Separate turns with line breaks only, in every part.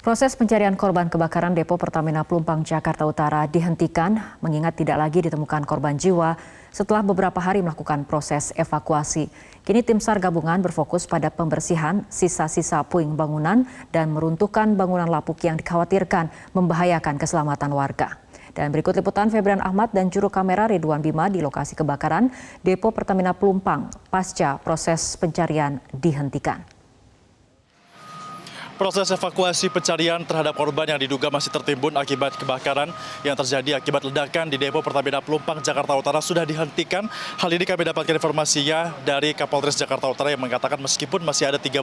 Proses pencarian korban kebakaran depo Pertamina Pelumpang Jakarta Utara dihentikan mengingat tidak lagi ditemukan korban jiwa setelah beberapa hari melakukan proses evakuasi. Kini tim SAR gabungan berfokus pada pembersihan sisa-sisa puing bangunan dan meruntuhkan bangunan lapuk yang dikhawatirkan membahayakan keselamatan warga. Dan berikut liputan Febrian Ahmad dan juru kamera Ridwan Bima di lokasi kebakaran depo Pertamina Pelumpang pasca proses pencarian dihentikan.
Proses evakuasi pencarian terhadap korban yang diduga masih tertimbun akibat kebakaran yang terjadi akibat ledakan di depo Pertamina Pelumpang Jakarta Utara sudah dihentikan. Hal ini kami dapatkan informasinya dari Kapolres Jakarta Utara yang mengatakan meskipun masih ada 13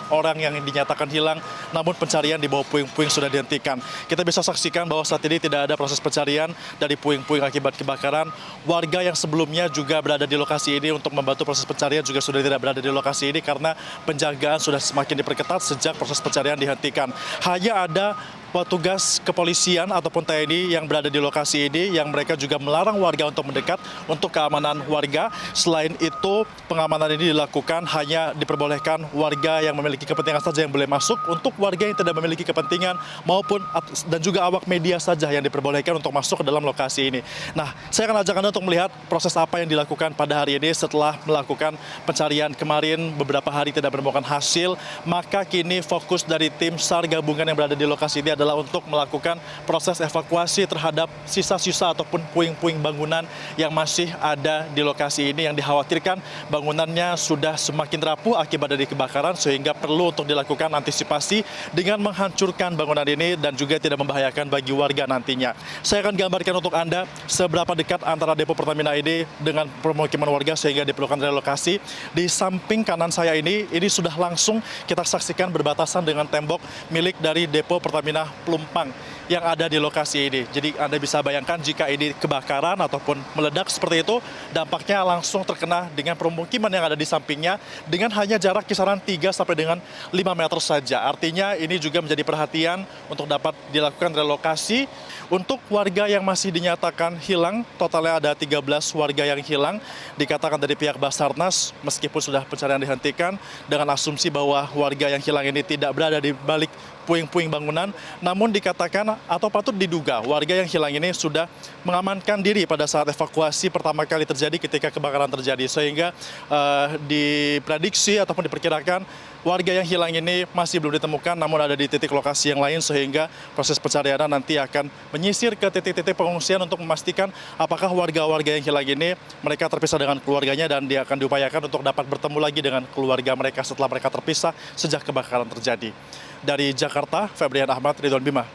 orang yang dinyatakan hilang, namun pencarian di bawah puing-puing sudah dihentikan. Kita bisa saksikan bahwa saat ini tidak ada proses pencarian dari puing-puing akibat kebakaran. Warga yang sebelumnya juga berada di lokasi ini untuk membantu proses pencarian juga sudah tidak berada di lokasi ini karena penjagaan sudah semakin diperketat sejak proses pencarian dihentikan. Hanya ada petugas kepolisian ataupun TNI yang berada di lokasi ini yang mereka juga melarang warga untuk mendekat untuk keamanan warga. Selain itu, pengamanan ini dilakukan hanya diperbolehkan warga yang memiliki kepentingan saja yang boleh masuk. Untuk warga yang tidak memiliki kepentingan maupun dan juga awak media saja yang diperbolehkan untuk masuk ke dalam lokasi ini. Nah, saya akan ajak Anda untuk melihat proses apa yang dilakukan pada hari ini setelah melakukan pencarian kemarin beberapa hari tidak menemukan hasil. Maka kini fokus dari tim SAR gabungan yang berada di lokasi ini adalah untuk melakukan proses evakuasi terhadap sisa-sisa ataupun puing-puing bangunan yang masih ada di lokasi ini yang dikhawatirkan bangunannya sudah semakin rapuh akibat dari kebakaran sehingga perlu untuk dilakukan antisipasi dengan menghancurkan bangunan ini dan juga tidak membahayakan bagi warga nantinya. Saya akan gambarkan untuk Anda seberapa dekat antara depo Pertamina ini dengan permukiman warga sehingga diperlukan relokasi. Di samping kanan saya ini sudah langsung kita saksikan berbatasan dengan tembok milik dari depo Pertamina Pelumpang yang ada di lokasi ini. Jadi Anda bisa bayangkan jika ini kebakaran ataupun meledak seperti itu, dampaknya langsung terkena dengan permukiman yang ada di sampingnya dengan hanya jarak kisaran 3 sampai dengan 5 meter saja. Artinya ini juga menjadi perhatian untuk dapat dilakukan relokasi. Untuk warga yang masih dinyatakan hilang, totalnya ada 13 warga yang hilang. Dikatakan dari pihak Basarnas, meskipun sudah pencarian dihentikan, dengan asumsi bahwa warga yang hilang ini tidak berada di balik puing-puing bangunan, namun dikatakan atau patut diduga warga yang hilang ini sudah mengamankan diri pada saat evakuasi pertama kali terjadi ketika kebakaran terjadi, sehingga diprediksi ataupun diperkirakan warga yang hilang ini masih belum ditemukan namun ada di titik lokasi yang lain, sehingga proses pencarian nanti akan menyisir ke titik-titik pengungsian untuk memastikan apakah warga-warga yang hilang ini mereka terpisah dengan keluarganya dan dia akan diupayakan untuk dapat bertemu lagi dengan keluarga mereka setelah mereka terpisah sejak kebakaran terjadi. Dari Jakarta, Febrian Ahmad, Ridwan Bima.